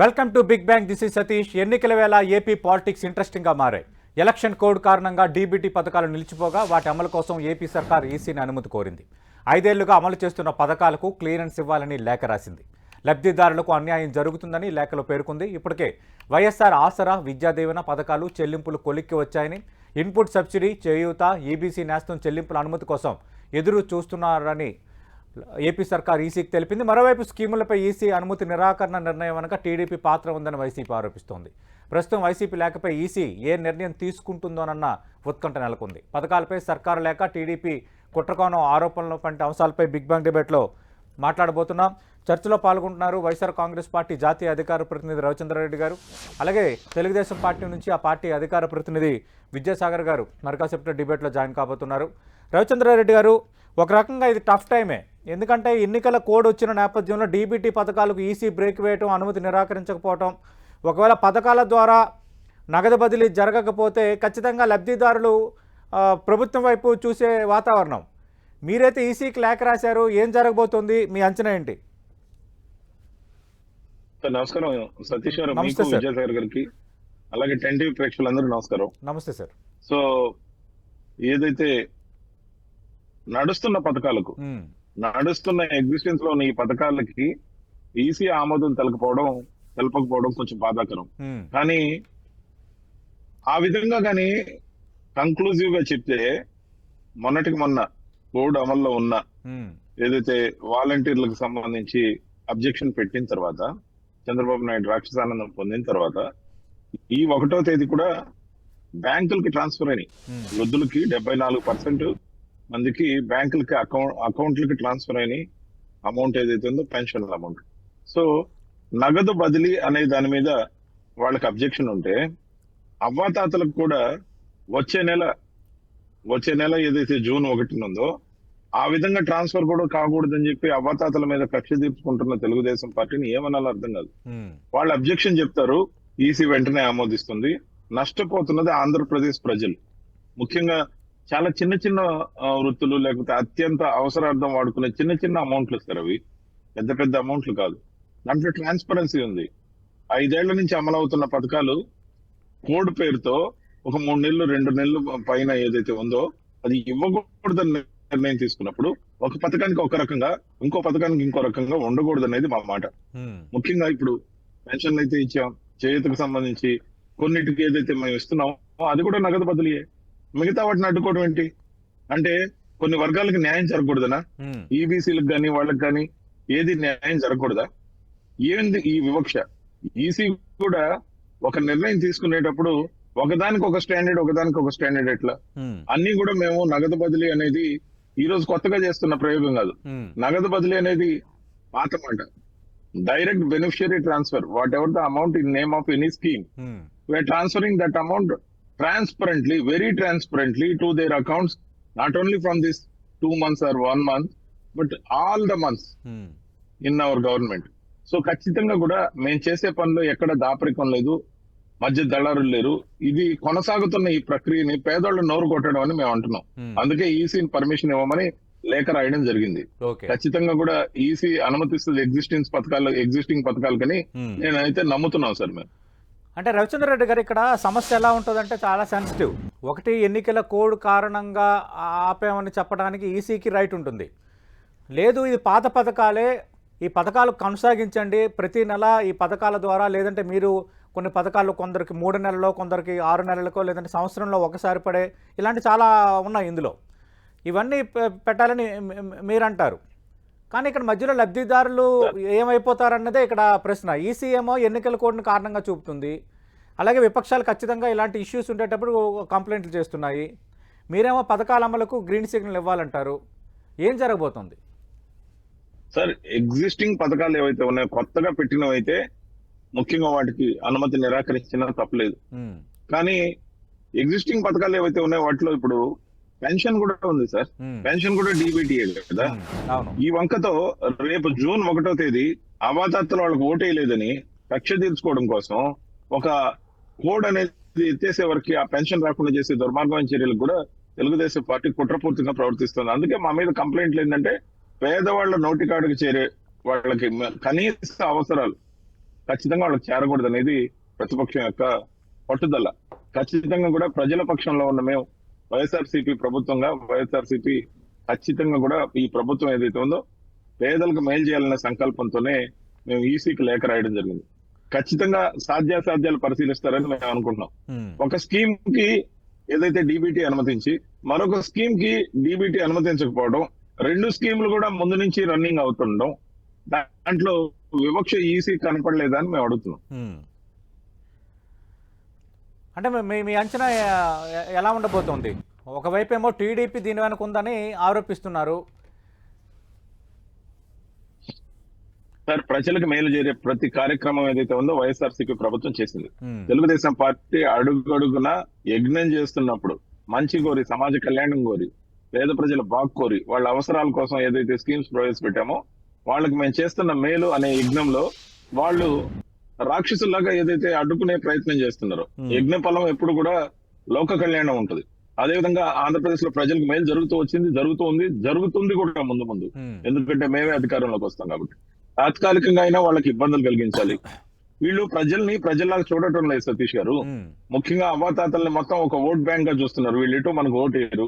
Welcome to big bang. This is Satish. ఎన్నికల వేళ AP politics ఇంట్రెస్టింగ్గా మారాయి. ఎలక్షన్ కోడ్ కారణంగా డీబీటీ పథకాలు నిలిచిపోగా వాటి అమలు కోసం ఏపీ సర్కార్ ఈసీని అనుమతి కోరింది. 5 ఏళ్లుగా అమలు చేస్తున్న పథకాలకు క్లియరెన్స్ ఇవ్వాలని లేఖ రాసింది. లబ్ధిదారులకు అన్యాయం జరుగుతుందని లేఖలో పేర్కొంది. ఇప్పటికే వైఎస్ఆర్ ఆసరా, విద్యాదీవెన పథకాలు చెల్లింపులు కొలిక్కి వచ్చాయని, ఇన్పుట్ సబ్సిడీ, చేయూత, ఈబీసీ నేస్తం చెల్లింపుల అనుమతి కోసం ఎదురు చూస్తున్నారని ఏపీ సర్కార్ ఈసీకి తెలిపింది. మరోవైపు స్కీములపై ఈసీ అనుమతి నిరాకరణ నిర్ణయం వెనుక టీడీపీ పాత్ర ఉందని వైసీపీ ఆరోపిస్తోంది. ప్రస్తుతం వైసీపీ లేఖపై ఈసీ ఏ నిర్ణయం తీసుకుంటుందోనన్న ఉత్కంఠ నెలకొంది. పథకాలపై సర్కారు లేఖ, టీడీపీ కుట్రకోణం ఆరోపణల వంటి అంశాలపై బిగ్ బ్యాంగ్ డిబేట్లో మాట్లాడబోతున్నాం. చర్చలో పాల్గొంటున్నారు వైఎస్ఆర్ కాంగ్రెస్ పార్టీ జాతీయ అధికార ప్రతినిధి రవిచంద్రారెడ్డి గారు, అలాగే తెలుగుదేశం పార్టీ నుంచి ఆ పార్టీ అధికార ప్రతినిధి విద్యాసాగర్ గారు మరికాసేపట్లో డిబేట్లో జాయిన్ కాబోతున్నారు. రవిచంద్రారెడ్డి గారు, ఒక రకంగా ఇది టఫ్ టైమే. ఎందుకంటే ఎన్నికల కోడ్ వచ్చిన నేపథ్యంలో డీబీటీ పథకాలకు ఈసీ బ్రేక్ వేయటం, అనుమతి నిరాకరించకపోవటం, ఒకవేళ పథకాల ద్వారా నగదు బదిలీ జరగకపోతే ఖచ్చితంగా లబ్ధిదారులు ప్రభుత్వం వైపు చూసే వాతావరణం. మీరైతే ఈసీకి లేఖ రాశారు, ఏం జరగబోతుంది, మీ అంచనా ఏంటి? నమస్కారం సతీష్ గారు, మీకు విద్యాసాగర్ గారికి అలాగే 10 టీవీ ప్రేక్షకులందరూ నమస్కారం. నమస్తే సార్. సో ఏదైతే నడుస్తున్న పథకాలకు నడుస్తున్న ఎగ్జిస్టెన్స్ లో ఉన్న ఈ పథకాలకి ఈసీ ఆమోదం తెలపకపోవడం కొంచెం బాధాకరం. కానీ ఆ విధంగా కానీ కంక్లూజివ్ గా చెప్తే మొన్నటికి మొన్న కోడ్ అమల్లో ఉన్న ఏదైతే వాలంటీర్లకు సంబంధించి అబ్జెక్షన్ పెట్టిన తర్వాత, చంద్రబాబు నాయుడు రాక్షసానందం పొందిన తర్వాత ఈ 1వ తేదీ కూడా బ్యాంకులకి ట్రాన్స్ఫర్ అయినాయి. వృద్ధులకి 74% మందికి బ్యాంకులకి అకౌంట్లకి ట్రాన్స్ఫర్ అయినాయి అమౌంట్ ఏదైతే ఉందో పెన్షన్ అమౌంట్. సో నగదు బదిలీ అనే దాని మీద వాళ్ళకి అబ్జెక్షన్ ఉంటే, అవ్వాతాతలకు కూడా వచ్చే నెల ఏదైతే జూన్ 1 ఉందో ఆ విధంగా ట్రాన్స్ఫర్ కూడా కాకూడదని చెప్పి అవ్వాతాతల మీద కక్ష తీర్చుకుంటున్న తెలుగుదేశం పార్టీని ఏమనాలో అర్థం కాదు. వాళ్ళు అబ్జెక్షన్ చెప్తారు, ఈసీ వెంటనే ఆమోదిస్తుంది. నష్టపోతున్నది ఆంధ్రప్రదేశ్ ప్రజలు, ముఖ్యంగా చాలా చిన్న చిన్న వృత్తులు, లేకపోతే అత్యంత అవసరార్థం వాడుకునే చిన్న చిన్న అమౌంట్లు ఇస్తారు. అవి పెద్ద పెద్ద అమౌంట్లు కాదు. దాంట్లో ట్రాన్స్పరెన్సీ ఉంది. 5 ఏళ్ల నుంచి అమలవుతున్న పథకాలు కోడ్ పేరుతో ఒక 3 నెలలు 2 నెలలు పైన ఏదైతే ఉందో అది ఇవ్వకూడదని నిర్ణయం తీసుకున్నప్పుడు ఒక పథకానికి ఒక రకంగా, ఇంకో పథకానికి ఇంకో రకంగా ఉండకూడదు అనేది మా మాట. ముఖ్యంగా ఇప్పుడు పెన్షన్లు అయితే ఇచ్చాం, చేయూతకు సంబంధించి కొన్నిటికి ఏదైతే మేము ఇస్తున్నామో అది కూడా నగదు బదిలీయే. మిగతా వాటిని అడ్డుకోవడం ఏంటి? అంటే కొన్ని వర్గాలకు న్యాయం జరగకూడదనా? ఈబీసీలకు కానీ వాళ్ళకి కానీ ఏది న్యాయం జరగకూడదా? ఏంది ఈ వివక్ష? ఈసీ కూడా ఒక నిర్ణయం తీసుకునేటప్పుడు ఒకదానికి ఒక స్టాండర్డ్ ఎట్లా? అన్ని కూడా మేము నగదు బదిలీ అనేది ఈ రోజు కొత్తగా చేస్తున్న ప్రయోగం కాదు. నగదు బదిలీ అనేది పాత మాట. Direct beneficiary transfer, whatever the amount in name of any scheme, we are transferring that amount transparently, very transparently to their accounts, not only from this 2 months or 1 month, but all the months in our government. So ఖచ్చితంగా కూడా మేము చేసే పనిలో ఎక్కడ దాపరికం లేదు, మధ్య దళారులు లేరు. ఇది కొనసాగుతున్న ఈ ప్రక్రియని పేదోళ్ళు నోరు కొట్టడం అని మేము అంటున్నాం. అందుకే ఈసీని పర్మిషన్ ఇవ్వమని లేఖ రాయడం జరిగింది. ఖచ్చితంగా కూడా ఈసీ అనుమతిస్తుంది ఎగ్జిస్టింగ్ పథకాలకని నేనైతే నమ్ముతున్నాం సార్. మేము అంటే రవిచంద్రారెడ్డి గారు, ఇక్కడ సమస్య ఎలా ఉంటుందంటే చాలా సెన్సిటివ్. ఒకటి, ఎన్నికల కోడ్ కారణంగా ఆపామని చెప్పడానికి ఈసీకి రైట్ ఉంటుంది. లేదు, ఇది పాత పథకాలే, ఈ పథకాలు కొనసాగించండి, ప్రతి నెల ఈ పథకాల ద్వారా, లేదంటే మీరు కొన్ని పథకాలు కొందరికి 3 నెలల్లో, కొందరికి 6 నెలలకో, లేదంటే సంవత్సరంలో ఒకసారి పడే, ఇలాంటి చాలా ఉన్నాయి ఇందులో. ఇవన్నీ పెట్టాలని మీరంటారు. కానీ ఇక్కడ మధ్యలో లబ్ధిదారులు ఏమైపోతారన్నదే ఇక్కడ ప్రశ్న. ఈసీ ఏమో ఎన్నికల కోడ్ని కారణంగా చూపుతుంది, అలాగే విపక్షాలు ఖచ్చితంగా ఇలాంటి ఇష్యూస్ ఉండేటప్పుడు కంప్లైంట్లు చేస్తున్నాయి. మీరేమో పథకాల అమలుకు గ్రీన్ సిగ్నల్ ఇవ్వాలంటారు. ఏం జరగబోతుంది సార్? ఎగ్జిస్టింగ్ పథకాలు ఏవైతే ఉన్నాయో, కొత్తగా పెట్టినవైతే ముఖ్యంగా వాటికి అనుమతి నిరాకరించినా తప్పలేదు. కానీ ఎగ్జిస్టింగ్ పథకాలు ఏవైతే ఉన్నాయో వాటిలో ఇప్పుడు పెన్షన్ కూడా ఉంది సార్. పెన్షన్ కూడా డీబీటీ కదా. ఈ వంకతో రేపు జూన్ 1వ తేదీ అవాతాత్తలు వాళ్ళకి ఓటేయలేదని కక్ష తీర్చుకోవడం కోసం ఒక కోడ్ అనేది ఎత్తేసే వరకు ఆ పెన్షన్ రాకుండా చేసే దుర్మార్గమైన చర్యలకు కూడా తెలుగుదేశం పార్టీ కుట్రపూర్తిగా ప్రవర్తిస్తుంది. అందుకే మా మీద కంప్లైంట్లు ఏంటంటే, పేదవాళ్ల నోటికాడికి చేరే వాళ్ళకి కనీస అవసరాలు ఖచ్చితంగా వాళ్ళకి చేరకూడదు అనేది ప్రతిపక్షం యొక్క పట్టుదల. ఖచ్చితంగా కూడా ప్రజల పక్షంలో ఉన్న మేము వైఎస్ఆర్సీపీ ప్రభుత్వంగా వైఎస్ఆర్సీపీ ఖచ్చితంగా కూడా ఈ ప్రభుత్వం ఏదైతే ఉందో పేదలకు మేలు చేయాలనే సంకల్పంతోనే మేము ఈసీకి లేఖ రాయడం జరిగింది. ఖచ్చితంగా సాధ్యాసాధ్యాలు పరిశీలిస్తారని మేము అనుకుంటున్నాం. ఒక స్కీమ్ కి ఏదైతే డీబీటీ అనుమతించి మరొక స్కీమ్ కి డీబీటీ అనుమతించకపోవడం, రెండు స్కీములు కూడా ముందు నుంచి రన్నింగ్ అవుతుండడం, దాంట్లో వివక్ష ఈసీ కనపడలేదని మేము అడుగుతున్నాం. అంటే మీ అంచనా ఎలా ఉండబోతోంది? ఒకవైపు ఏమో టీడీపీ దీని వెనక ఉందని ఆరోపిస్తున్నారు. సార్, ప్రజలకు మేలు చేసే ప్రతి కార్యక్రమం ఏదైతే ఉందో వైఎస్ఆర్సీపీ ప్రభుత్వం చేసింది. తెలుగుదేశం పార్టీ అడుగడుగున యజ్ఞం చేస్తున్నప్పుడు మంచి కోరి, సమాజ కళ్యాణం కోరి, పేద ప్రజల బాగు కోరి, వాళ్ళ అవసరాల కోసం ఏదైతే స్కీమ్స్ ప్రవేశపెట్టామో వాళ్ళకి మేము చేస్తున్న మేలు అనే యజ్ఞంలో వాళ్ళు రాక్షసులాగా ఏదైతే అడ్డుకునే ప్రయత్నం చేస్తున్నారో, యజ్ఞ ఫలం ఎప్పుడు కూడా లోక కళ్యాణం ఉంటుంది. అదేవిధంగా ఆంధ్రప్రదేశ్ లో ప్రజలకు మేలు జరుగుతూ వచ్చింది, జరుగుతుంది కూడా ముందు ముందు. ఎందుకంటే మేమే అధికారంలోకి వస్తాం కాబట్టి. తాత్కాలికంగా అయినా వాళ్ళకి ఇబ్బందులు కలిగించాలి. వీళ్ళు ప్రజల్ని ప్రజల్లాగా చూడటం లేదు సతీష్ గారు. ముఖ్యంగా అవ్వాతాతల్ని మొత్తం ఒక ఓట్ బ్యాంక్ గా చూస్తున్నారు. వీళ్ళు ఇటు మనకు ఓటు వేయరు.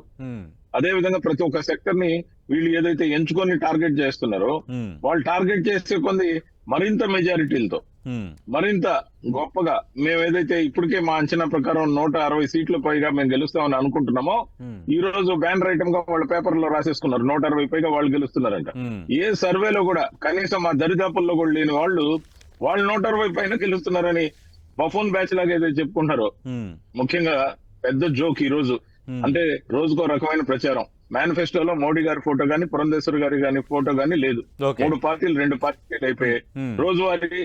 అదే విధంగా ప్రతి ఒక్క సెక్టర్ ని వీళ్ళు ఏదైతే ఎంచుకొని టార్గెట్ చేస్తున్నారో వాళ్ళు టార్గెట్ చేసే కొంది మరింత మెజారిటీలతో మరింత గొప్పగా మేము ఏదైతే ఇప్పటికే మా అంచనా ప్రకారం 160 సీట్లు పైగా మేము గెలుస్తామని అనుకుంటున్నామో, ఈ రోజు బ్యానర్ ఐటమ్ గా వాళ్ళ పేపర్ లో రాసేసుకున్నారు 160 పైగా వాళ్ళు గెలుస్తున్నారంట. ఏ సర్వేలో కూడా కనీసం మా దరిదాపుల్లో కూడా లేని వాళ్ళు 160 పైన గెలుస్తున్నారని బఫోన్ బ్యాచ్ లాగా ఏదైతే చెప్పుకుంటారో, ముఖ్యంగా పెద్ద జోక్ ఈ రోజు. అంటే రోజుకో రకమైన ప్రచారం. మేనిఫెస్టోలో మోడీ గారి ఫోటో గానీ, పురంధేశ్వరి గారి గాని ఫోటో గానీ లేదు. 3 పార్టీలు 2 పార్టీలు అయిపోయాయి. రోజువారీ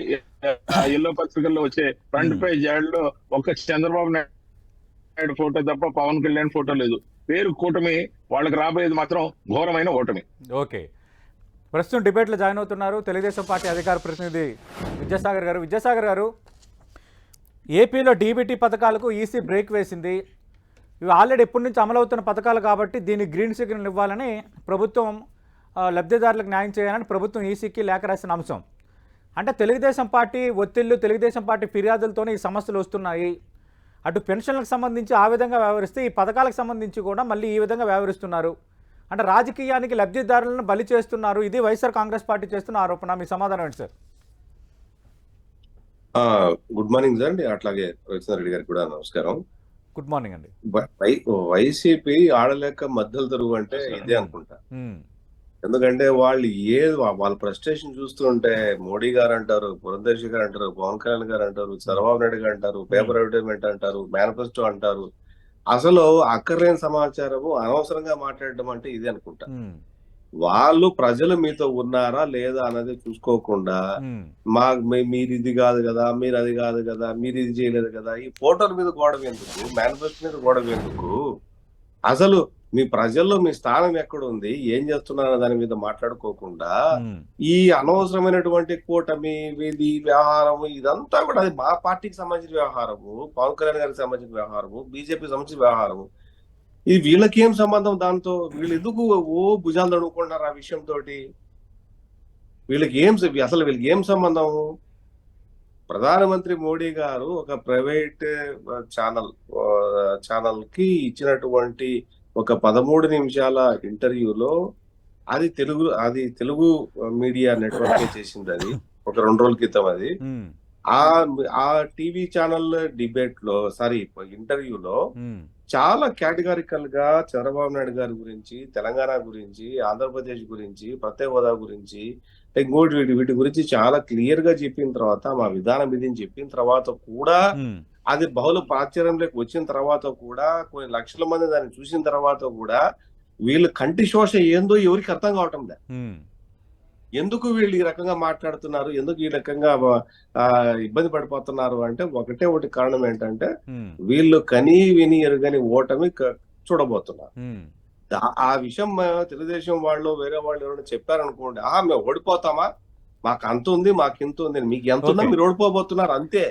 ఎల్లో పత్రికల్లో వచ్చే ఫ్రంట్ పేజ్ యాడ్ లో ఒక్క చంద్రబాబు నాయుడు ఫోటో తప్ప పవన్ కళ్యాణ్ ఫోటో లేదు. పేరు కూటమి, వాళ్ళకి రాబోయేది మాత్రం ఘోరమైన ఓటమి. ఓకే, ప్రస్తుతం డిబేట్లో జాయిన్ అవుతున్నారు తెలుగుదేశం పార్టీ అధికార ప్రతినిధి విద్యాసాగర్ గారు. విద్యాసాగర్ గారు, ఏపీలో డీబీటీ పథకాలకు ఈసీ బ్రేక్ వేసింది. ఇవి ఆల్రెడీ ఎప్పటి నుంచి అమలవుతున్న పథకాలు కాబట్టి దీనికి గ్రీన్ సిగ్నల్ ఇవ్వాలని ప్రభుత్వం, లబ్ధిదారులకు న్యాయం చేయాలని ప్రభుత్వం ఈసీకి లేఖ రాసిన అంశం. అంటే తెలుగుదేశం పార్టీ ఒత్తిళ్లు, తెలుగుదేశం పార్టీ ఫిర్యాదులతోనే ఈ సమస్యలు వస్తున్నాయి. అటు పెన్షన్లకు సంబంధించి ఆ విధంగా వ్యవహరిస్తే ఈ పథకాలకు సంబంధించి కూడా మళ్ళీ ఈ విధంగా వ్యవహరిస్తున్నారు. అంటే రాజకీయానికి లబ్ధిదారులను బలి చేస్తున్నారు. ఇది వైఎస్ఆర్ కాంగ్రెస్ పార్టీ చేస్తున్న ఆరోపణ. మీ సమాధానం ఏంటి సార్? Good morning sir. అట్లాగే రవిచంద్ర గారికి కూడా నమస్కారం. గుడ్ మార్నింగ్ అండి. వైసీపీ ఆడలేక మద్దలు తరువు అంటే ఇదే అనుకుంటా. ఎందుకంటే వాళ్ళు వాళ్ళ ప్రెస్టేషన్ చూస్తుంటే మోడీ గారు అంటారు, పురంధేశ్వరి గారు అంటారు, పవన్ కళ్యాణ్ గారు అంటారు, చంద్రబాబు నాయుడు గారు అంటారు, పేపర్ అడ్వర్టైజ్మెంట్ అంటారు, మేనిఫెస్టో అంటారు. అసలు అక్కర్లేని సమాచారము అనవసరంగా మాట్లాడడం అంటే ఇదే అనుకుంటా. వాళ్ళు ప్రజలు మీతో ఉన్నారా లేదా అన్నది చూసుకోకుండా మీరు ఇది కాదు కదా, మీరు అది కాదు కదా, మీరు ఇది చేయలేదు కదా, ఈ ఫోటోల మీద గొడవ ఎందుకు, మేనిఫెస్టో మీద గొడవ ఎందుకు? అసలు మీ ప్రజల్లో మీ స్థానం ఎక్కడ ఉంది, ఏం చేస్తున్నారన్న దాని మీద మాట్లాడుకోకుండా ఈ అనవసరమైనటువంటి కూటమి ఇది వ్యవహారము ఇదంతా కూడా అది మా పార్టీకి సంబంధించిన వ్యవహారము, పవన్ కళ్యాణ్ గారికి సంబంధించిన వ్యవహారము, బీజేపీకి సంబంధించిన వ్యవహారము. ఇది వీళ్ళకి ఏం సంబంధం దాంతో? వీళ్ళు ఎందుకు భుజాలు తడుముకుంటున్నారు ఆ విషయంతో? వీళ్ళకి ఏం సంబంధం? ప్రధానమంత్రి మోడీ గారు ఒక ప్రైవేట్ ఛానల్ కి ఇచ్చినటువంటి ఒక 13 నిమిషాల ఇంటర్వ్యూలో, అది తెలుగు మీడియా నెట్వర్క్ చేసింది. అది ఒక 2 రోజుల క్రితం. అది ఆ టీవీ ఛానల్ డిబేట్ లో ఇంటర్వ్యూలో చాలా కేటగారికల్ గా చంద్రబాబు నాయుడు గారి గురించి, తెలంగాణ గురించి, ఆంధ్రప్రదేశ్ గురించి, ప్రత్యేక హోదా గురించి, ఇంకోటి వీటి గురించి చాలా క్లియర్ గా చెప్పిన తర్వాత, మా విధానం ఇది చెప్పిన తర్వాత కూడా, అది బహుళ ప్రాచుర్యంలోకి వచ్చిన తర్వాత కూడా, కొన్ని లక్షల మంది దాన్ని చూసిన తర్వాత కూడా వీళ్ళు కంటి శోష ఏందో ఎవరికి అర్థం కావటం లేదు. ఎందుకు వీళ్ళు ఈ రకంగా మాట్లాడుతున్నారు, ఎందుకు ఈ రకంగా ఇబ్బంది పడిపోతున్నారు అంటే ఒకటి కారణం ఏంటంటే వీళ్ళు కనీ విని ఎరుగని ఓటమి చూడబోతున్నారు. ఆ విషయం తెలుగుదేశం వాళ్ళు వేరే వాళ్ళు ఎవరైనా చెప్పారనుకోండి, మేము ఓడిపోతామా, మాకు అంత ఉంది, మాకు ఇంత ఉంది, మీకు ఎంత ఉందో మీరు ఓడిపోబోతున్నారు అంతే.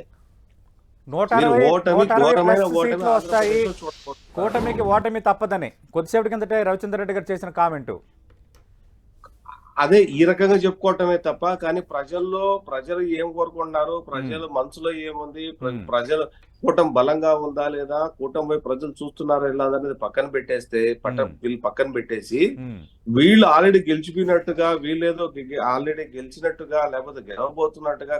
కూటమికి ఓటమి తప్పదని కొద్దిసేపటి కిందటే రవిచంద్ర రెడ్డి గారు చేసిన కామెంటు. అదే ఈ రకంగా చెప్పుకోవటమే తప్ప, కానీ ప్రజలు ఏం కోరుకుంటున్నారు, ప్రజల మనసులో ఏముంది, ప్రజలు కూటమి బలంగా ఉందా లేదా, కూటమి ప్రజలు చూస్తున్నారా లేదా అనేది పక్కన పెట్టేస్తే, వీళ్ళు పక్కన పెట్టేసి వీళ్ళు ఆల్రెడీ గెలిచిపోయినట్టుగా, వీళ్ళేదో ఆల్రెడీ గెలిచినట్టుగా లేకపోతే గెలవబోతున్నట్టుగా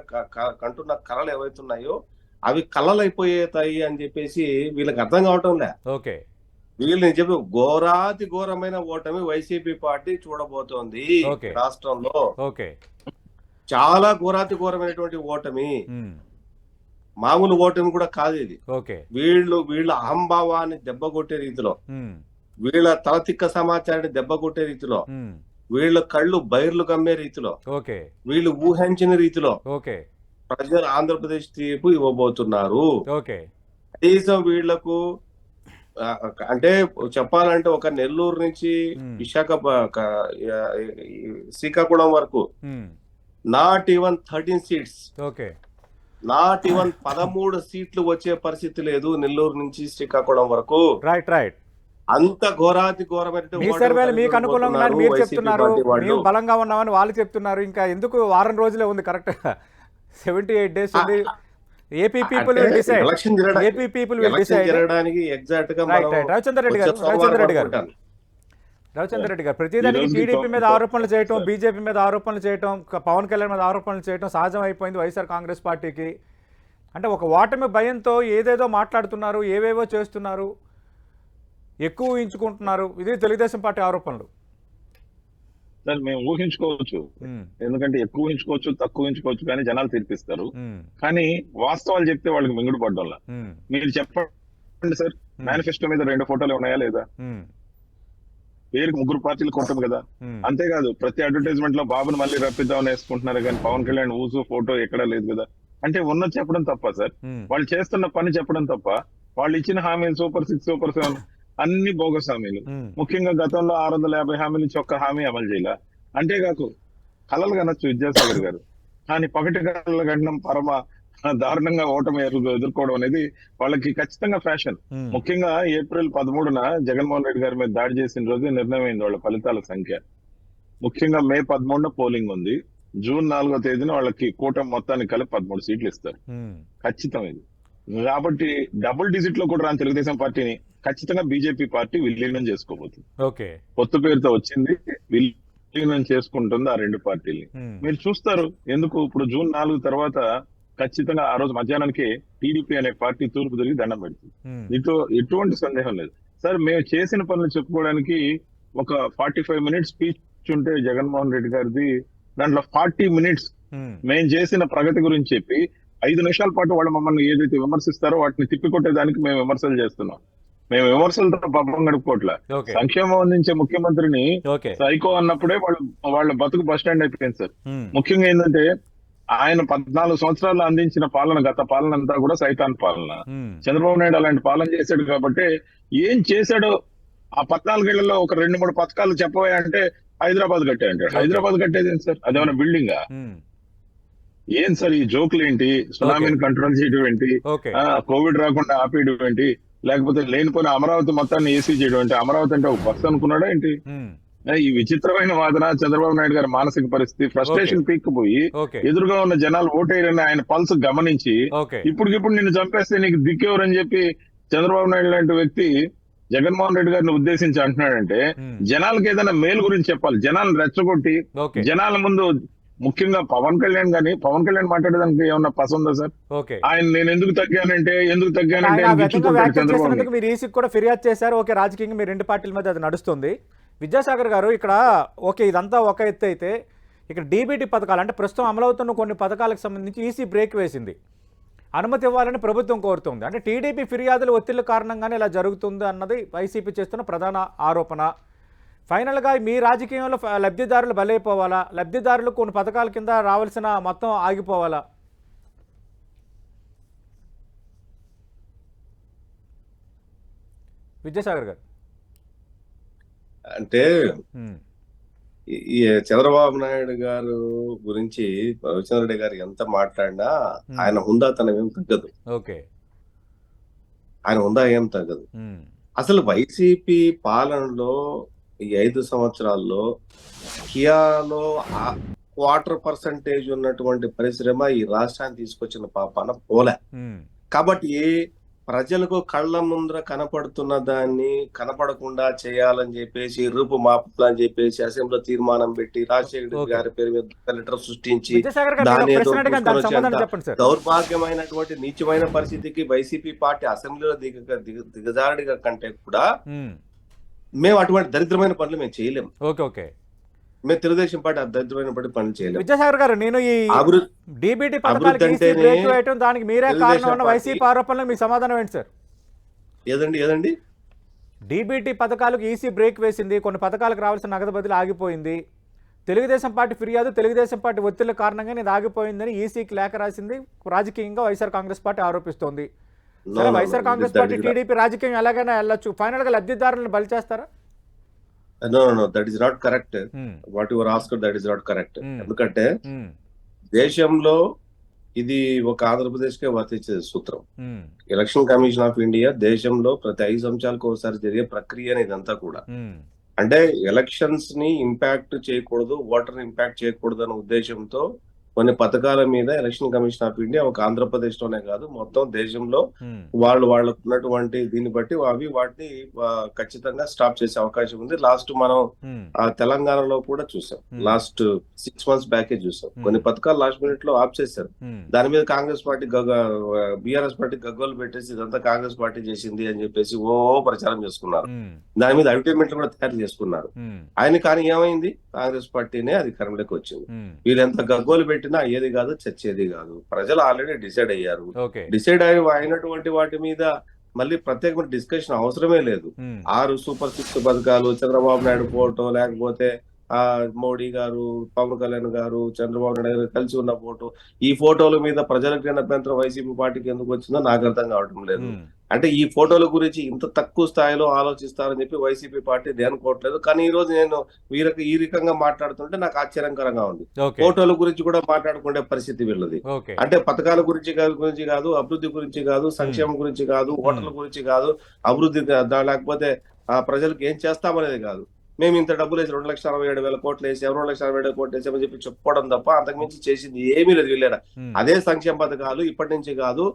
కంటున్న కళలు ఏవైతున్నాయో అవి కళలు అయిపోతాయి అని చెప్పేసి వీళ్ళకి అర్థం కావటం లే. ఓకే, వీళ్ళు నేను చెప్పి ఘోరాతి ఘోరమైన ఓటమి వైసీపీ పార్టీ చూడబోతోంది రాష్ట్రంలో. ఓకే, చాలా ఘోరాతి ఘోరమైనటువంటి ఓటమి, మామూలు ఓటమి కూడా కాదు ఇది. ఓకే, వీళ్ళ అహంభావాన్ని దెబ్బ కొట్టే రీతిలో, వీళ్ళ తలతిక్క సమాచారాన్ని దెబ్బ కొట్టే రీతిలో, వీళ్ళ కళ్ళు బైర్లు కమ్మే రీతిలో, ఓకే, వీళ్ళు ఊహించిన రీతిలో ఓకే, ప్రజలు ఆంధ్రప్రదేశ్ తీర్పు ఇవ్వబోతున్నారు. ఓకే, కనీసం వీళ్లకు అంటే చెప్పాలంటే ఒక నెల్లూరు నుంచి శ్రీకాకుళం వరకు not even 13 seats, okay, not even 13 సీట్లు వచ్చే పరిస్థితి లేదు నెల్లూరు నుంచి శ్రీకాకుళం వరకు. Right, right. అంత ఘోరాతి ఘోరమైన మీ సర్వేలు మీకు అనుకూలంగా మీరు చెప్తున్నారు, మేము బలంగా ఉన్నామని వాళ్ళు చెప్తున్నారు. ఇంకా ఎందుకు వారం రోజులే ఉంది, కరెక్ట్ 78 days ఉంది. AP people will decide. AP people will decide. Exact గా రవిచంద్ర రెడ్డి గారు ప్రతిదానికి టీడీపీ మీద ఆరోపణలు చేయటం, బీజేపీ మీద ఆరోపణలు చేయటం, పవన్ కళ్యాణ్ మీద ఆరోపణలు చేయటం సహజం అయిపోయింది వైఎస్ఆర్ కాంగ్రెస్ పార్టీకి. అంటే ఒక ఓటమి భయంతో ఏదేదో మాట్లాడుతున్నారు, ఏవేవో చేస్తున్నారు, ఎక్కువ ఊహించుకుంటున్నారు. ఇది తెలుగుదేశం పార్టీ ఆరోపణలు. సార్ మేము ఊహించుకోవచ్చు, ఎందుకంటే ఎక్కువ ఊహించుకోవచ్చు, తక్కువ ఊహించుకోవచ్చు, కానీ జనాలు తీర్పిస్తారు. కానీ వాస్తవాలు చెప్తే వాళ్ళకి మింగుడు పడ్డం. మీరు చెప్పండి సార్, మేనిఫెస్టో మీద 2 ఫోటోలు ఉన్నాయా లేదా? పేరుకి 3 పార్టీలు కొంటాం కదా. అంతేకాదు ప్రతి అడ్వర్టైజ్మెంట్ లో బాబుని మళ్ళీ రప్పిద్దామని వేసుకుంటున్నారు, కానీ పవన్ కళ్యాణ్ ఊసు ఫోటో ఎక్కడా లేదు కదా. అంటే ఉన్నది చెప్పడం తప్ప సార్, వాళ్ళు చేస్తున్న పని చెప్పడం తప్ప, వాళ్ళు ఇచ్చిన హామీలు సూపర్ 6, సూపర్ 7 అన్ని బోగస్ హామీలు. ముఖ్యంగా గతంలో 650 హామీలు ఇచ్చి ఒక్క హామీ అమలు చేయాల. అంతేకాకు కలలు కనొచ్చు విద్యాసాగర్ గారు, కానీ పగటి కళలు గండం పరమ దారుణంగా ఓటమి ఎదుర్కోవడం అనేది వాళ్ళకి ఖచ్చితంగా ఫ్యాషన్. ముఖ్యంగా ఏప్రిల్ 13న జగన్మోహన్ రెడ్డి గారి మీద దాడి చేసిన రోజు నిర్ణయమైంది వాళ్ళ ఫలితాల సంఖ్య. ముఖ్యంగా మే 13న పోలింగ్ ఉంది, జూన్ 4వ తేదీన వాళ్ళకి కూటమి మొత్తానికి కలిపి 13 సీట్లు ఇస్తారు. ఖచ్చితం ఇది. కాబట్టి డబుల్ డిజిట్ లో కూడా రాని తెలుగుదేశం పార్టీని ఖచ్చితంగా బీజేపీ పార్టీ విలీనం చేసుకోబోతుంది. పొత్తు పేరుతో వచ్చింది, విలీనం చేసుకుంటుంది ఆ 2 పార్టీలు. మీరు చూస్తారు ఎందుకు, ఇప్పుడు జూన్ 4 తర్వాత ఖచ్చితంగా ఆ రోజు మధ్యాహ్నానికి టీడీపీ అనే పార్టీ తూర్పు తిరిగి దండం పెడుతుంది. దీంతో ఎటువంటి సందేహం లేదు సార్. మేము చేసిన పనులు చెప్పుకోవడానికి ఒక 45 minutes స్పీచ్ ఉంటే జగన్మోహన్ రెడ్డి గారిది, దాంట్లో 40 minutes మేము చేసిన ప్రగతి గురించి చెప్పి 5 నిమిషాల పాటు వాళ్ళు మమ్మల్ని ఏదైతే విమర్శిస్తారో వాటిని తిప్పికొట్టేదానికి మేము విమర్శలు చేస్తున్నాం. మేము విమర్శలతో పబ్బం గడుపుకోవట్లే. సంక్షేమం అందించే ముఖ్యమంత్రిని సైకో అన్నప్పుడే వాళ్ళ బతుకు బస్ స్టాండ్ అయిపోయింది సార్. ముఖ్యంగా ఏంటంటే ఆయన 14 సంవత్సరాలు అందించిన పాలన, గత పాలన అంతా కూడా సైతాన్ పాలన. చంద్రబాబు నాయుడు అలాంటి పాలన చేశాడు కాబట్టి ఏం చేశాడో ఆ 14 ఏళ్లలో ఒక 2-3 పథకాలు చెప్పవా అంటే హైదరాబాద్ కట్టాయంటాడు. హైదరాబాద్ కట్టేది ఏంటి సార్? అదేమైనా బిల్డింగా? ఏం సార్ ఈ జోకులు ఏంటి? సునామీని కంట్రోల్ చేయడం ఏంటి? కోవిడ్ రాకుండా ఆపేయడం ఏంటి? లేకపోతే లేనిపోయిన అమరావతి మొత్తాన్ని ఏసీ చేయడం ఏంటి? అమరావతి అంటే ఒక బస్సు అనుకున్నాడా ఏంటి? ఈ విచిత్రమైన వాదన, చంద్రబాబు నాయుడు గారి మానసిక పరిస్థితి, ఫ్రస్ట్రేషన్ పీక్ పోయి ఎదురుగా ఉన్న జనాలు ఓటేయరని ఆయన పల్స్ గమనించి ఇప్పటికిప్పుడు నిన్ను చంపేస్తే నీకు దిక్కేవరని చెప్పి చంద్రబాబు నాయుడు లాంటి వ్యక్తి జగన్మోహన్ రెడ్డి గారిని ఉద్దేశించి అంటున్నాడంటే జనాలకు ఏదైనా మేలు గురించి చెప్పాలి. జనాలను రెచ్చగొట్టి జనాల ముందు, ముఖ్యంగా పవన్ కళ్యాణ్ గాని, పవన్ కళ్యాణ్ మాట్లాడేదానికి ఏమన్నా పసందా సార్? ఆయన నేను ఎందుకు తగ్గానంటే మీరు ఈసీకి కూడా ఫిర్యాదు చేశారు. ఓకే, రాజకీయంగా మీ 2 పార్టీల మీద అది నడుస్తుంది. విద్యాసాగర్ గారు, ఇక్కడ ఓకే ఇదంతా ఒక ఎత్తు అయితే, ఇక్కడ డీబీటీ పథకాలు అంటే ప్రస్తుతం అమలవుతున్న కొన్ని పథకాలకు సంబంధించి ఈసీ బ్రేక్ వేసింది, అనుమతి ఇవ్వాలని ప్రభుత్వం కోరుతుంది. అంటే టీడీపీ ఫిర్యాదుల ఒత్తిళ్ల కారణంగానే ఇలా జరుగుతుంది అన్నది వైసీపీ చేస్తున్న ప్రధాన ఆరోపణ. ఫైనల్గా మీ రాజకీయంలో లబ్ధిదారులు బలైపోవాలా? లబ్ధిదారులు కొన్ని పథకాల కింద రావాల్సిన మొత్తం ఆగిపోవాలా? విద్యాసాగర్ గారు, అంటే ఈ చంద్రబాబు నాయుడు గారు గురించి రవిచంద్ర రెడ్డి గారు ఎంత మాట్లాడినా ఆయన హుందాతనం ఏం తగ్గదు. ఆయన హుందా ఏం తగ్గదు. అసలు వైసీపీ పాలనలో ఈ 5 సంవత్సరాల్లో కియాలో 0.25% ఉన్నటువంటి పరిశ్రమ ఈ రాష్ట్రాన్ని తీసుకొచ్చిన పాపాన పోలే. కాబట్టి ప్రజలకు కళ్ళ ముందర కనపడుతున్న దాన్ని కనపడకుండా చేయాలని చెప్పేసి రూపు మాపాలని చెప్పేసి అసెంబ్లీలో తీర్మానం పెట్టి రాజశేఖర గారి పేరు మీద లెటర్ సృష్టించి దాని దౌర్భాగ్యమైనటువంటి నీచమైన పరిస్థితికి వైసీపీ పార్టీ అసెంబ్లీలో దిగజారుడిగా కంటే కూడా మేము అటువంటి దరిద్రమైన పనులు మేము చేయలేము. మేము తెలుగుదేశం పార్టీ దరిద్రమైన పనులు చేయలేము. విద్యాసాగర్ గారు, నేను ఈ డీబీటీ పథకాలకు దానికి మీరే కారణం వైసీపీ ఆరోపణలకు మీ సమాధానం ఏంటి సార్? ఏదండి డీబీటీ పథకాలకు ఈసీ బ్రేక్ వేసింది, కొన్ని పథకాలకు రావాల్సిన నగదు బదిలీ ఆగిపోయింది, తెలుగుదేశం పార్టీ ఫిర్యాదు, తెలుగుదేశం పార్టీ ఒత్తిళ్ల కారణంగా ఇది ఆగిపోయిందని ఈసీకి లేఖ రాసింది, రాజకీయంగా వైఎస్ఆర్ కాంగ్రెస్ పార్టీ ఆరోపిస్తోంది. వైఎస్ఆర్ కాంగ్రెస్ పార్టీ టీడీపీ రాజకీయం ఎలాగైనా వెళ్ళొచ్చు, ఫైనల్ గా లబ్ధిదారులను బలి చేస్తారా? No, that is not correct. What you were asked, that is not correct. ఎందుకంటే దేశంలో ఇది ఒక ఆంధ్రప్రదేశ్ కే వర్తించే సూత్రం. ఎలక్షన్ కమిషన్ ఆఫ్ ఇండియా దేశంలో ప్రతి 5 సంవత్సరాలకు ఒకసారి జరిగే ప్రక్రియ ఇదంతా కూడా. అంటే ఎలక్షన్స్ ని ఇంపాక్ట్ చేయకూడదు, ఓటర్ ఇంపాక్ట్ చేయకూడదు అనే ఉద్దేశంతో కొన్ని పథకాల మీద ఎలక్షన్ కమిషన్ ఆఫ్ ఇండియా ఒక ఆంధ్రప్రదేశ్ లోనే కాదు మొత్తం దేశంలో వాళ్ళకు ఉన్నటువంటి దీన్ని బట్టి వాటిని ఖచ్చితంగా స్టాప్ చేసే అవకాశం ఉంది. లాస్ట్ మనం తెలంగాణలో కూడా చూసాం, లాస్ట్ 6 months బ్యాకే చూసాం. కొన్ని పథకాలు లాస్ట్ మినిట్ లో ఆఫ్ చేశారు. దాని మీద కాంగ్రెస్ పార్టీ బీఆర్ఎస్ పార్టీ గగ్గోలు పెట్టేసి ఇదంతా కాంగ్రెస్ పార్టీ చేసింది అని చెప్పేసి ప్రచారం చేసుకున్నారు. దాని మీద అడ్వర్టైజ్మెంట్లు కూడా తయారు చేసుకున్నారు ఆయన. కానీ ఏమైంది, కాంగ్రెస్ పార్టీనే అధికారంలోకి వచ్చింది. వీళ్ళెంత గగ్గోలు పెట్టినా ఏది కాదు, చచ్చేది కాదు. ప్రజలు ఆల్రెడీ డిసైడ్ అయ్యారు. డిసైడ్ అయినటువంటి వాటి మీద మళ్ళీ ప్రత్యేకమైన డిస్కషన్ అవసరమే లేదు. 6 సూపర్ 6 పథకాలు, చంద్రబాబు నాయుడు ఫోటో, లేకపోతే మోడీ గారు, పవన్ కళ్యాణ్ గారు, చంద్రబాబు నాయుడు గారు కలిసి ఉన్న ఫోటో, ఈ ఫోటోల మీద ప్రజలకు అభ్యంతరం వైసీపీ పార్టీకి ఎందుకు వచ్చిందో నాకు అర్థం కావడం లేదు. అంటే ఈ ఫోటోల గురించి ఇంత తక్కువ స్థాయిలో ఆలోచిస్తారని చెప్పి వైసీపీ పార్టీ అనుకోవట్లేదు. కానీ ఈ రోజు నేను ఈ రకంగా మాట్లాడుతుంటే నాకు ఆశ్చర్యకరంగా ఉంది. ఫోటోల గురించి కూడా మాట్లాడుకునే పరిస్థితి వీళ్ళది. అంటే పథకాల గురించి కాదు, అభివృద్ధి గురించి కాదు, సంక్షేమం గురించి కాదు, ఓటర్ల గురించి కాదు, అభివృద్ధి లేకపోతే ప్రజలకు ఏం చేస్తామనేది కాదు. మేము ఇంత డబ్బులు వేసి 2,67,000 కోట్లు వేసి 2,67,000 కోట్లు వేసామని చెప్పి చెప్పుకోవడం తప్ప అంతకుమించి చేసింది ఏమీ లేదు. వీళ్ళేడా అదే సంక్షేమ పథకాలు ఇప్పటి నుంచి కాదు,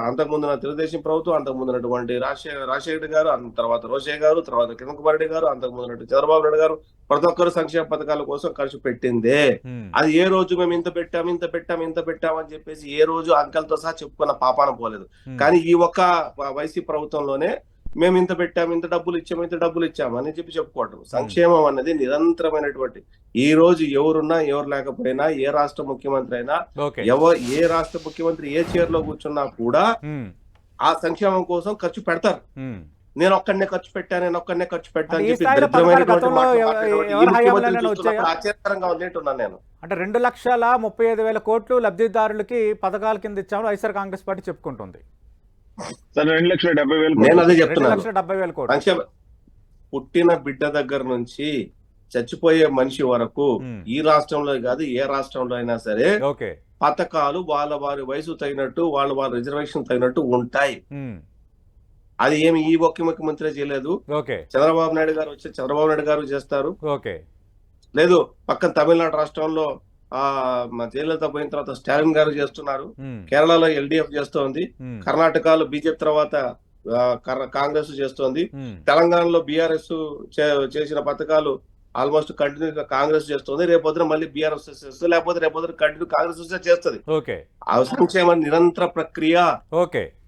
అంతకుముందు తెలుగుదేశం ప్రభుత్వం, అంతకుముందున్నటువంటి రాజశేఖర గారు, తర్వాత రోషయ్య గారు, తర్వాత కిరణ్ కుమార్ రెడ్డి గారు, అంతకుముందు చంద్రబాబు నాయుడు గారు, ప్రతి ఒక్కరు సంక్షేమ పథకాల కోసం ఖర్చు పెట్టిందే. అది ఏ రోజు మేము ఇంత పెట్టాం అని చెప్పేసి ఏ రోజు అంకెలతో సహా చెప్పుకున్న పాపాన పోలేదు. కానీ ఈ ఒక్క వైసీపీ ప్రభుత్వంలోనే మేము ఇంత పెట్టాము, ఇంత డబ్బులు ఇచ్చాము అని చెప్పి చెప్పుకోవటం. సంక్షేమం అనేది నిరంతరమైనటువంటి, ఈ రోజు ఎవరున్నా ఎవరు లేకపోయినా, ఏ రాష్ట్ర ముఖ్యమంత్రి అయినా, ఏ రాష్ట్ర ముఖ్యమంత్రి ఏ చైర్ లో కూర్చున్నా కూడా ఆ సంక్షేమం కోసం ఖర్చు పెడతారు. నేను ఒక్కడనే ఖర్చు పెట్టాను ఆశ్చర్యకరంగా ఉంది అంటున్నాను నేను. అంటే 2,35,000 కోట్లు లబ్ధిదారులకి పథకాల కింద ఇచ్చామని వైఎస్ఆర్ కాంగ్రెస్ పార్టీ చెప్పుకుంటుంది. 2,70,000 నేను అదే చెప్తున్నాను. పుట్టిన బిడ్డ దగ్గర నుంచి చచ్చిపోయే మనిషి వరకు ఈ రాష్ట్రంలో కాదు ఏ రాష్ట్రంలో అయినా సరే పథకాలు వాళ్ళ వారి వయసు తగినట్టు, వాళ్ళ రిజర్వేషన్ తగినట్టు ఉంటాయి. అది ఏమి ఈ ఒక్క ముఖ్యమంత్రి చేయలేదు. చంద్రబాబు నాయుడు గారు వచ్చి చంద్రబాబు నాయుడు గారు చేస్తారు. లేదు పక్కన తమిళనాడు రాష్ట్రంలో జయలలిత పోయిన తర్వాత స్టాలిన్ గారు చేస్తున్నారు. కేరళలో ఎల్డిఎఫ్ చేస్తోంది. కర్ణాటకలో బీజేపీ తర్వాత కాంగ్రెస్ చేస్తోంది. తెలంగాణలో బీఆర్ఎస్ చేసిన పథకాలు ఆల్మోస్ట్ కంటిన్యూ కాంగ్రెస్ చేస్తుంది. రేపొద్దున మళ్ళీ బీఆర్ఎస్ చేస్తుంది, లేకపోతే రేపొద్దున కంటిన్యూ కాంగ్రెస్ చేస్తుంది. సంక్షేమ నిరంతర ప్రక్రియ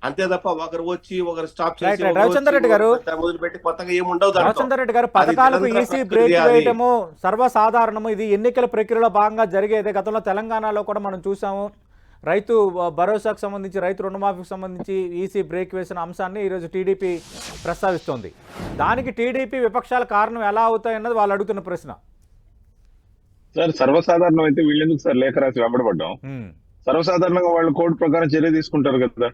అంతే తప్ప ఒకరు వచ్చి ఒకరు స్టాప్ చేసి రవిచంద్ర రెడ్డి గారు మొదలుపెట్టి కొత్తగా ఏముండవు. రవిచంద్ర రెడ్డి గారు, పథకాలకు ఈసీ బ్రేక్ వేయటము సర్వసాధారణము, ఇది ఎన్నికల ప్రక్రియలో భాగంగా జరిగేదే. గతంలో తెలంగాణలో కూడా మనం చూసాము. రైతు భరోసాకు సంబంధించి, రైతు రుణమాఫీకి సంబంధించి ఈసీ బ్రేక్ వేసిన అంశాన్ని ఈరోజు టీడీపీ ప్రస్తావిస్తోంది. దానికి టీడీపీ విపక్షాల కారణం ఎలా అవుతాయన్నది వాళ్ళు అడుగుతున్న ప్రశ్న. సార్ సర్వసాధారణం అయితే వీళ్ళెందుకు సార్ లేఖ రాసి వెంబడబడ్డాం? సర్వసాధారణంగా వాళ్ళు కోడ్ ప్రకారం చర్య తీసుకుంటారు కదా.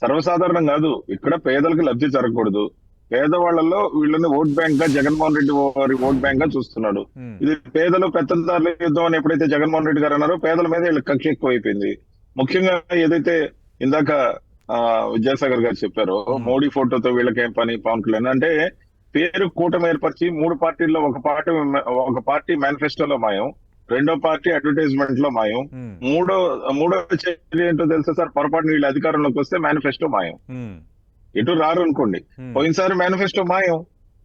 సర్వసాధారణం కాదు, ఇక్కడ పేదలకు లబ్ధి జరగకూడదు. పేదవాళ్లలో వీళ్ళని ఓట్ బ్యాంక్ గా జగన్మోహన్ రెడ్డి వారి ఓట్ బ్యాంక్ గా చూస్తున్నాడు. ఇది పేదలు పెత్తందారుల యుద్ధం అని ఎప్పుడైతే జగన్మోహన్ రెడ్డి గారు అన్నారో పేదల మీద వీళ్ళకి కక్ష ఎక్కువైపోయింది. ముఖ్యంగా ఏదైతే ఇందాక విద్యాసాగర్ గారు చెప్పారో మోడీ ఫోటోతో వీళ్ళకేం పని, పవన్ కళ్యాణ్ అంటే పేరు కూటమి ఏర్పరిచి 3 పార్టీల్లో ఒక పార్టీ మేనిఫెస్టోలో మాయం, రెండో పార్టీ అడ్వర్టైజ్మెంట్ లో మాయం, మూడో చర్య ఏంటో తెలుసా సార్? పొరపాటు వీళ్ళు అధికారంలోకి వస్తే మేనిఫెస్టో మాయం, ఎటు రారు అనుకోండి. పోయినసారి మేనిఫెస్టో మాయం,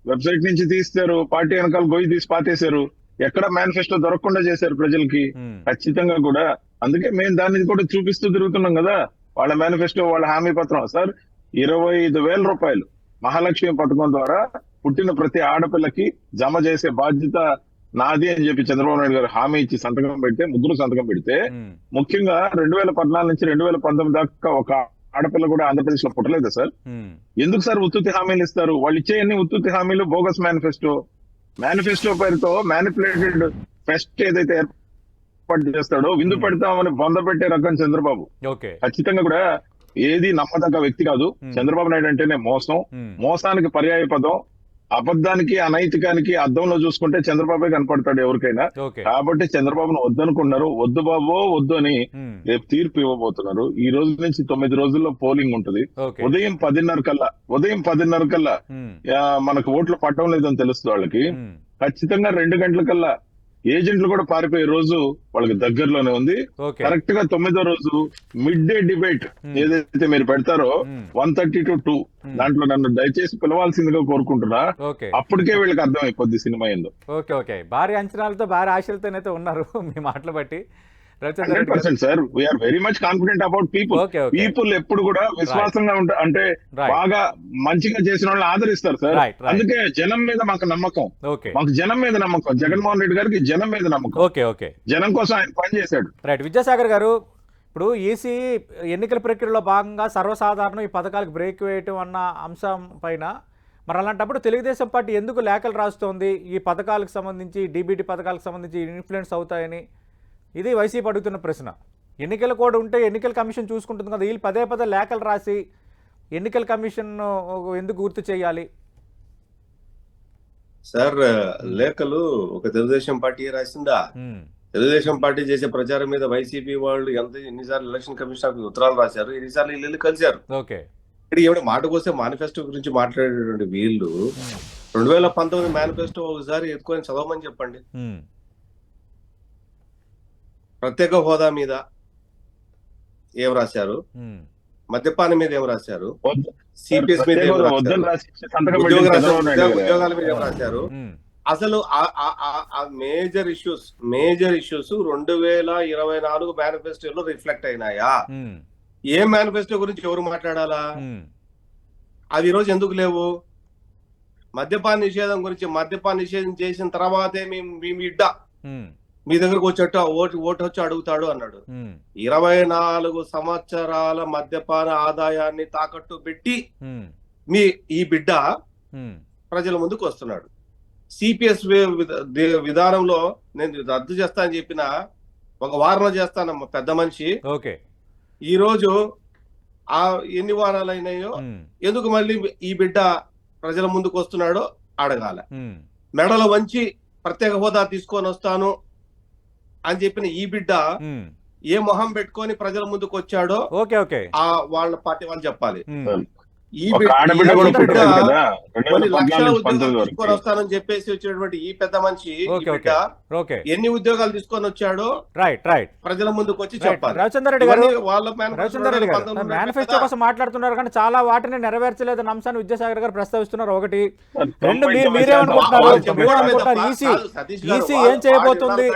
వెబ్సైట్ నుంచి తీస్తారు, పార్టీ వెనకాల గొయ్యి తీసి పాతేశారు, ఎక్కడ మేనిఫెస్టో దొరకకుండా చేశారు ప్రజలకి. ఖచ్చితంగా కూడా అందుకే మేము దాన్ని కూడా చూపిస్తూ తిరుగుతున్నాం కదా. వాళ్ళ మేనిఫెస్టో, వాళ్ళ హామీ పత్రం సార్ 25,000 రూపాయలు మహాలక్ష్మి పథకం ద్వారా పుట్టిన ప్రతి ఆడపిల్లకి జమ చేసే బాధ్యత నాది అని చెప్పి చంద్రబాబు నాయుడు గారు హామీ ఇచ్చి ముగ్గురు సంతకం పెడితే, ముఖ్యంగా 2014 నుంచి 2019 దాకా ఒక ఆడపిల్ల కూడా ఆంధ్రప్రదేశ్ లో పుట్టలేదు సార్. ఎందుకు సార్ ఉత్తుత్తి హామీలు ఇస్తారు? వాళ్ళు ఇచ్చేయన్ని ఉత్తుత్తి హామీలు, బోగస్ మేనిఫెస్టో పేరుతో మ్యానిపులేటెడ్ ఫెస్ట్ ఏదైతే ఏర్పాటు చేస్తాడో, విందు పెడతామని బొంద పెట్టే రకం చంద్రబాబు. ఖచ్చితంగా కూడా ఏది నమ్మదగ్గ వ్యక్తి కాదు. చంద్రబాబు నాయుడు అంటేనే మోసానికి పర్యాయ పదం, అబద్ధానికి అనైతికానికి అద్దంలో చూసుకుంటే చంద్రబాబే కనపడతాడు ఎవరికైనా. కాబట్టి చంద్రబాబును వద్దనుకున్నారు, వద్దు బాబో వద్దు అని రేపు తీర్పు ఇవ్వబోతున్నారు. ఈ రోజు నుంచి 9 రోజుల్లో పోలింగ్ ఉంటుంది. ఉదయం 10:30 కల్లా మనకు ఓట్లు పట్టడం లేదని తెలుస్తుంది వాళ్ళకి. ఖచ్చితంగా 2 గంటల కల్లా ఏజెంట్లు కూడా పారిపోయే రోజు వాళ్ళకి దగ్గరలోనే ఉంది. కరెక్ట్ గా 9వ రోజు మిడ్ డే డిబేట్ ఏదైతే మీరు పెడతారో 1:30 to 2, దాంట్లో నన్ను దయచేసి పిలవాల్సిందిగా కోరుకుంటున్నా. అప్పటికే వీళ్ళకి అర్థం అయిపోద్ది సినిమా ఏందో. ఓకే భారీ అంచనాలతో, భారీ ఆశలతోనైతే ఉన్నారు మీ మాటలు బట్టి. 100% sir, we are very much confident about people ఎప్పుడు కూడా విశ్వాసంగా అంటే బాగా మంచిగా చేసిన వాళ్ళని ఆదరిస్తారు సార్. అందుకే జనం మీద మాకు నమ్మకం, జగన్మోహన్ రెడ్డి గారికి జనం మీద నమ్మకం. జనం కోసం ఆయన పని చేశాడు. రైట్. విద్యాసాగర్ గారు, ఇప్పుడు ఈసీ ఎన్నికల ప్రక్రియలో భాగంగా సర్వసాధారణం ఈ పథకాలకు బ్రేక్ వేయటం అన్న అంశం పైన మరి అలాంటప్పుడు తెలుగుదేశం పార్టీ ఎందుకు లేఖలు రాస్తోంది? ఈ పథకాలకు సంబంధించి, డీబీటీ పథకాలకు సంబంధించి ఇన్ఫ్లుయెన్స్ అవుతాయని. ఇది వైసీపీ అడుగుతున్న ప్రశ్న. ఎన్నికల కోడ్ ఉంటే ఎన్నికల కమిషన్ చూసుకుంటుంది కదా, వీళ్ళు పదే లేఖలు రాసి ఎన్నికల కమిషన్ ఎందుకు గుర్తు చేయాలి? సార్, లేఖలు ఒక తెలుగుదేశం పార్టీ రాసిందా? తెలుగుదేశం పార్టీ చేసే ప్రచారం మీద వైసీపీ వాళ్ళు ఎన్నిసార్లు ఎలక్షన్ కమిషన్ ఆఫీస్ ఉత్తరాలు రాశారు, ఎన్నిసార్లు ఇల్లు కలిశారు. ఇక్కడ ఏమైనా మాటకు వస్తే మేనిఫెస్టో గురించి మాట్లాడేటువంటి వీళ్ళు 2019 మేనిఫెస్టో ఒకసారి ఎత్తుకొని చదవమని చెప్పండి. ప్రత్యేక హోదా మీద ఏం రాశారు, మద్యపానం మీద ఏం రాశారు, సిపిఎస్ మీద ఏం రాశారు, ఉద్యోగాల మీద ఏం రాశారు? అసలు మేజర్ ఇష్యూస్ 2024 మేనిఫెస్టోలో రిఫ్లెక్ట్ అయినాయా? ఏ మేనిఫెస్టో గురించి ఎవరు మాట్లాడాలా? అవి ఈరోజు ఎందుకు లేవు? మద్యపాన నిషేధం గురించి, మద్యపాన నిషేధం చేసిన తర్వాతే మీ బిడ్డ మీ దగ్గరకు వచ్చేట్టు ఓటు వచ్చి అడుగుతాడు అన్నాడు. 24 సంవత్సరాల మద్యపాన ఆదాయాన్ని తాకట్టు పెట్టి ఈ బిడ్డ ప్రజల ముందుకు వస్తున్నాడు. సిపిఎస్ విధానంలో నేను రద్దు చేస్తా అని చెప్పిన ఒక వారంలో చేస్తానమ్మ పెద్ద మనిషి. ఈ రోజు ఎన్ని వారాలు అయినాయో, ఎందుకు మళ్ళీ ఈ బిడ్డ ప్రజల ముందుకు వస్తున్నాడో అడగాల. మెడల వంచి ప్రత్యేక హోదా తీసుకొని వస్తాను అని చెప్పిన ఈ బిడ్డ ఏ మొహం పెట్టుకొని ప్రజల ముందుకు వచ్చాడో వాళ్ళ పార్టీ వాళ్ళు చెప్పాలి. ఈ తీసుకొని వస్తానని చెప్పేసి వచ్చినటువంటి ఈ పెద్ద మనిషి ఎన్ని ఉద్యోగాలు తీసుకొని వచ్చాడో ప్రజల ముందుకు వచ్చి చెప్పాలి. రవిచంద్రరెడ్డి గారు మేనిఫెస్టో కోసం మాట్లాడుతున్నారు కానీ చాలా వాటిని నెరవేర్చలేదన్న అంశాన్ని విద్యాసాగర్ గారు ప్రస్తావిస్తున్నారు. ఒకటి, రెండు, మీరేమనుకుంటున్నారు? ఈసీ ఏం చేయబోతుంది?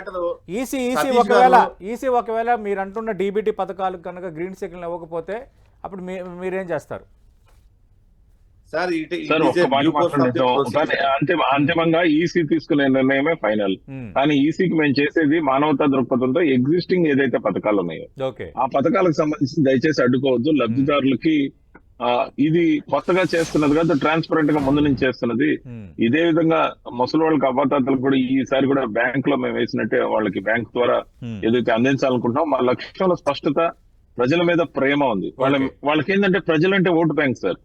ఈసీ ఒకవేళ మీరు అంటున్న డీబీటీ పథకాలు కనుక గ్రీన్ సిగ్నల్ ఇవ్వకపోతే అప్పుడు మీరేం చేస్తారు? అంతిమంగా ఈసీ తీసుకునే నిర్ణయమే ఫైనల్. కానీ ఈసీకి మేము చేసేది మానవతా దృక్పథంతో ఎగ్జిస్టింగ్ ఏదైతే పథకాలు ఉన్నాయో ఆ పథకాలకు సంబంధించి దయచేసి అడ్డుకోవద్దు. లబ్ధిదారులకి ఇది కొత్తగా చేస్తున్నది కాదు, ట్రాన్స్పరెంట్ గా ముందు నుంచి చేస్తున్నది. ఇదే విధంగా ముసలి వాళ్ళకి అవ్వతాతలకు కూడా ఈసారి కూడా బ్యాంక్ లో మేము వేసినట్టే వాళ్ళకి బ్యాంక్ ద్వారా ఏదైతే అందించాలనుకుంటున్నాం మా లక్ష్యంలో స్పష్టత, ప్రజల మీద ప్రేమ ఉంది. వాళ్ళకి ఏంటంటే ప్రజలంటే ఓటు బ్యాంక్ సార్.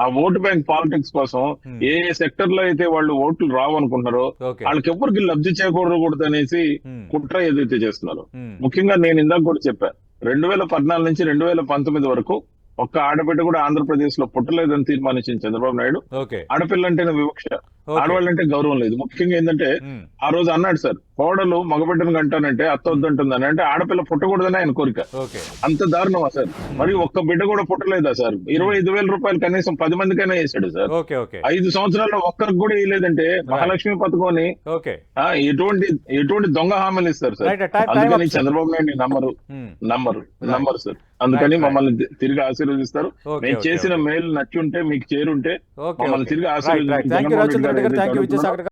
ఆ ఓటు బ్యాంక్ పాలిటిక్స్ కోసం ఏ సెక్టర్ లో అయితే వాళ్ళు ఓట్లు రావనుకుంటున్నారో వాళ్ళకి ఎవరికి లబ్ధి చేకూడకూడదు అనేసి కుట్ర ఏదైతే చేస్తున్నారో. ముఖ్యంగా నేను ఇందాక కూడా చెప్పా, 2014 నుంచి 2019 వరకు ఒక్క ఆడబిడ్డ కూడా ఆంధ్రప్రదేశ్ లో పుట్టలేదని తీర్మానించిన చంద్రబాబు నాయుడు ఆడపిల్ల అంటేనే వివక్ష, ఆడవాళ్ళంటే గౌరవం లేదు. ముఖ్యంగా ఏంటంటే ఆ రోజు అన్నాడు సార్, కోడలు మగబిడ్డను కంటానంటే అత్త వద్దంటుందని, అంటే ఆడపిల్ల పుట్టకూడదని ఆయన కోరిక. ఓకే. అంత దారుణమా సార్? మరి ఒక్క బిడ్డ కూడా పుట్టలేదా సార్? 25,000 రూపాయలు కనీసం 10 మందికైనా వేసాడు సార్. ఓకే. ఓకే. 5 సంవత్సరాల్లో ఒక్కరికి కూడా ఇవ్వలేదంటే మహాలక్ష్మి పథకం అని ఓకే. ఎటువంటి దొంగ హామీలు ఇస్తారు సార్? రైట్. టైం అందుకని అప్ సార్. చంద్రబాబు నాయుడు నమ్మరు సార్. అందుకని రైట్. మమ్మల్ని తిరిగి ఆశీర్వదిస్తారు. ఓకే, మేము ఓకే, చేసిన ఓకే. మేలు నచ్చుంటే, మీకు చేరుంటే ఓకే. మమ్మల్ని ఓకే. తిరిగి రైట్. రైట్. ఆశీర్వదించి థ్యాంక్ యూ జగన్మోహన్ రవిచంద్ర రెడ్డి గారు, రెడ్డి థ్యాంక్ యూ గారు విద్యాసాగర్ గారు.